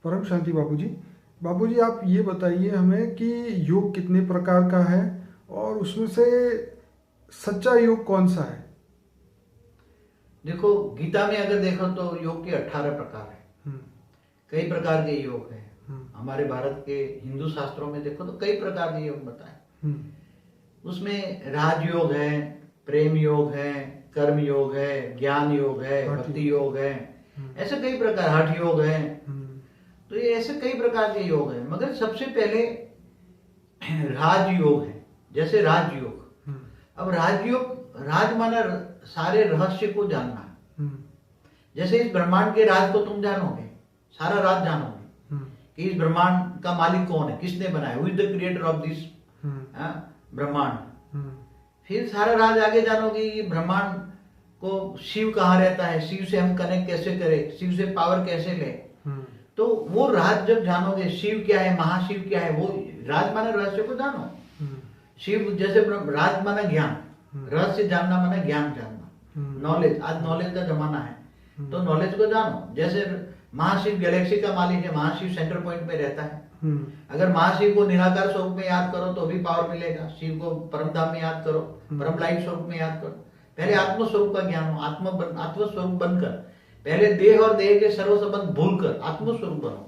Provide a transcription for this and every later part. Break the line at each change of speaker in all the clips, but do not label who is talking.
परम शांति बाबूजी। बाबूजी आप ये बताइए हमें कि योग कितने प्रकार का है और उसमें से सच्चा योग कौन सा है।
देखो, गीता में अगर देखो तो योग के 18 प्रकार है।
हम्म,
कई प्रकार के योग हैं।
हम्म,
हमारे भारत के हिंदू शास्त्रों में देखो तो कई प्रकार के योग बताए।
हम्म,
उसमें राजयोग है, प्रेम योग है, कर्म योग है, ज्ञान योग है,
हठ
भक्ति योग है,
हम्म,
ऐसे कई प्रकार, हठ योग है।
हम्म,
तो ये ऐसे कई प्रकार के योग हैं, मगर सबसे पहले राजयोग है। जैसे राजयोग,
हम्म,
अब राजयोग, राज माना सारे रहस्य को जानना।
हम्म,
जैसे इस ब्रह्मांड के राज को तुम जानोगे, सारा राज जानोगे
हम्म,
कि इस ब्रह्मांड का मालिक कौन है, किसने बनाया, who is the creator of this
hmm,
ब्रह्मांड।
हम्म,
फिर सारा राज आगे जानोगे कि ब्रह्मांड को शिव कहाँ रहता है, शिव से हम कनेक्ट कैसे करें, शिव से पावर कैसे लें।
हम्म,
तो वो राज जब जानोगे, शिव क्या है, महाशिव क्या है, वो राज माना रहस्य को जानो।
हम्म,
शिव जैसे राज माना ज्ञान, रहस्य जानना माना ज्ञान जानना, नॉलेज। आज नॉलेज का जमाना है, तो नॉलेज को जानो। जैसे महाशिव गैलेक्सी का मालिक है, महाशिव सेंटर पॉइंट में रहता है।
हम्म,
अगर महाशिव को निराकार स्वरूप में याद करो तो भी पावर मिलेगा। शिव को परम धाम में याद करो, परम लाइट स्वरूप में याद करो। पहले आत्म स्वरूप का ज्ञान हो, आत्म स्वरूप बनकर, पहले देह और देह के सर्व संबंध भूलकर आत्म स्वरूप बनो।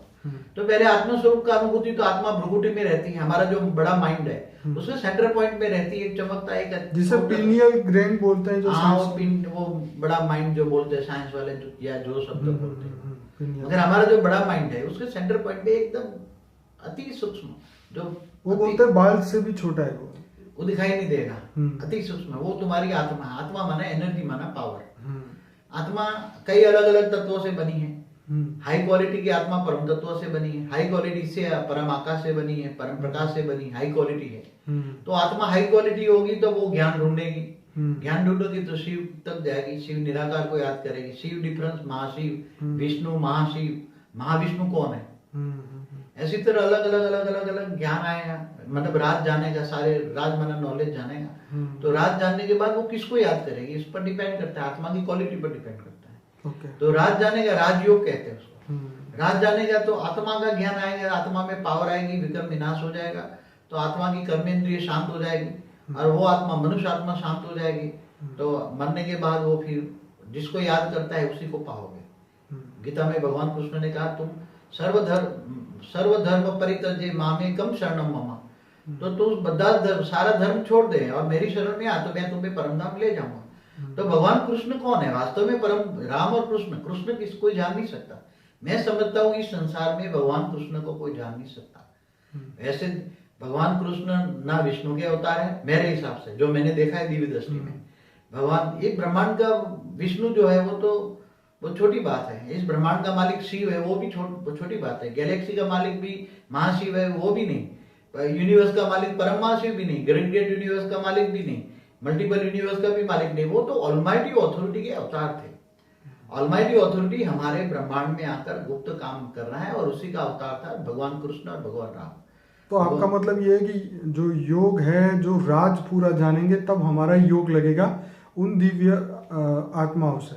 तो पहले आत्म स्वरूप का अनुभूति तो आत्मा भ्रुकुटी में रहती है। हमारा जो बड़ा माइंड है उसके सेंटर पॉइंट में रहती है, एक चमकता है,
जिसे पीनियल ग्रैंड बोलते हैं, जो
हाँ,
साइंस
वो बड़ा माइंड जो बोलते हैं साइंस वाले, या जो शब्द बोलते हैं।
पिनियल,
मगर हमारा जो बड़ा माइंड है उसके सेंटर पॉइंट पे एकदम अति सूक्ष्म, जो
वो बोलते हैं बाल से भी छोटा है
वो दिखाई नहीं देगा,
हम्म।
अति सूक्ष्म, वो तुम्हारी आत्मा है। आत्मा माना एनर्जी, माना पावर।
हम्म,
आत्मा कई अलग अलग तत्वों से बनी है।
हम्म,
हाई क्वालिटी की आत्मा परम तत्वों से बनी है, हाई क्वालिटी से परम आकाश से बनी है, परम प्रकाश से बनी, हाई क्वालिटी है।
हम्म,
तो आत्मा हाई क्वालिटी होगी तो वो ज्ञान ढूंढेगी,
हम्म,
ज्ञान ढूंढोगी तो शिव तक जाएगी, शिव निराकार को याद करेगी। शिव डिफरेंस, महाशिव, विष्णु, महाशिव, महाविष्णु कौन है। ऐसी तरह अलग अलग अलग अलग अलग ज्ञान आएगा, मतलब राज जानेगा, सारे राज माना नॉलेज जानेगा। तो राज जानने के बाद वो किसको याद करेगी, इस पर डिपेंड करता है, आत्मा की क्वालिटी पर डिपेंड करता है।
ओके,
तो राज जानेगा, राजयोग कहते हैं उसको। राज जानेगा तो आत्मा का ज्ञान आएगा, आत्मा में पावर आएगी, विक्रम विनाश हो जाएगा, तो आत्मा की कर्मेंद्रिय शांत हो जाएगी, और वो आत्मा, मनुष्य आत्मा शांत हो जाएगी। तो मरने के बाद वो फिर जिसको याद करता है उसी को पाओगे। गीता में भगवान कृष्ण ने कहा, तुम सर्वधर्म परित्यज्य मामेकम शरणम मम। तो तुम सारा धर्म छोड़ दे और मेरी शरण में आ, तो मैं तुम्हें परम धाम ले जाऊंगा। तो भगवान कृष्ण कौन है वास्तव में? परम राम और कृष्ण, कृष्ण किसी कोई जान नहीं सकता। मैं समझता हूँ इस संसार में भगवान कृष्ण को कोई जान नहीं सकता। ऐसे भगवान कृष्ण ना विष्णु के अवतार है मेरे हिसाब से, जो मैंने देखा है दिव्य दृष्टि में। भगवान, एक ब्रह्मांड का विष्णु जो है वो छोटी बात है। इस ब्रह्मांड का मालिक शिव है, वो भी छोटी बात है। गैलेक्सी का मालिक भी महाशिव है, वो भी नहीं। यूनिवर्स का मालिक परम महाशिव भी नहीं, ग्रेट यूनिवर्स का मालिक भी नहीं, मल्टीपल यूनिवर्स का भी मालिक नहीं। वो तो ऑलमाइटी ऑथोरिटी के अवतार थे। ऑलमाइटी ऑथोरिटी हमारे ब्रह्मांड में आकर गुप्त काम कर रहा है, और उसी का अवतार था भगवान कृष्ण और भगवान राम।
तो आपका मतलब ये है कि जो योग है, जो राज पूरा जानेंगे तब हमारा योग लगेगा उन दिव्य आत्माओं से,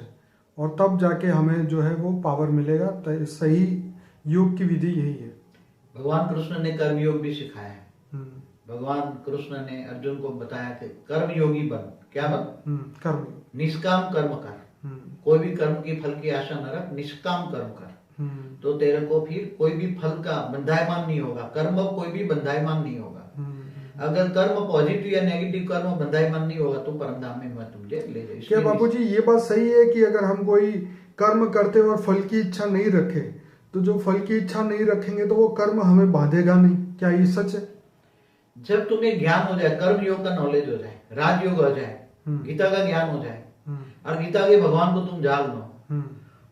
और तब जाके हमें जो है वो पावर मिलेगा। तो सही योग की विधि यही है।
भगवान कृष्ण ने कर्म योग भी सिखाया है। भगवान कृष्ण ने अर्जुन को बताया कि कर्म योगी बन। क्या बन?
कर्म,
निष्काम कर्म कर, कोई भी कर्म की फल की आशा न रख, निष्काम कर्म कर। तो तेरे को फिर कोई भी फल का बंधायमान नहीं होगा, कर्म कोई भी बंधायमान नहीं होगा। अगर कर्म पॉजिटिव या नेगेटिव कर्म बंधायमान नहीं होगा तो परम धाम में मैं तुझे ले जाऊँ।
क्या बाबूजी ये बात सही है कि अगर हम कोई कर्म करते और फल की इच्छा नहीं रखे, तो जो फल की इच्छा नहीं रखेंगे तो वो कर्म हमें बांधेगा नहीं? क्या ये सच है?
जब तुम्हें ज्ञान हो जाए, कर्म योग का नॉलेज हो जाए, राजयोग हो जाए, गीता का ज्ञान हो जाए, और गीता के भगवान को तुम जान लो,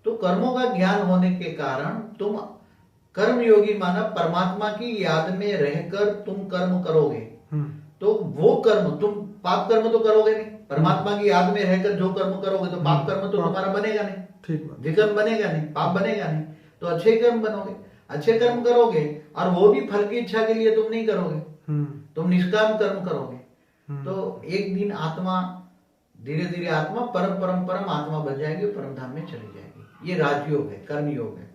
तो कर्मों का ज्ञान होने के कारण तुम कर्म योगी माना परमात्मा की याद में रहकर तुम कर्म करोगे। तो वो कर्म, तुम पाप कर्म तो करोगे नहीं, परमात्मा की याद में रहकर जो कर्म करोगे तो पाप कर्म तो तुम्हारा बनेगा नहीं,
ठीक बात,
विकर्म बनेगा नहीं, पाप बनेगा नहीं। तो अच्छे कर्म बनोगे, अच्छे कर्म करोगे, और वो भी फल की इच्छा के लिए तुम नहीं करोगे, तुम निष्काम कर्म करोगे। तो एक दिन आत्मा धीरे धीरे आत्मा परम परम परम आत्मा बन जाएगी, परम धाम में चली जाएगी। ये राजयोग है, कर्म योग है।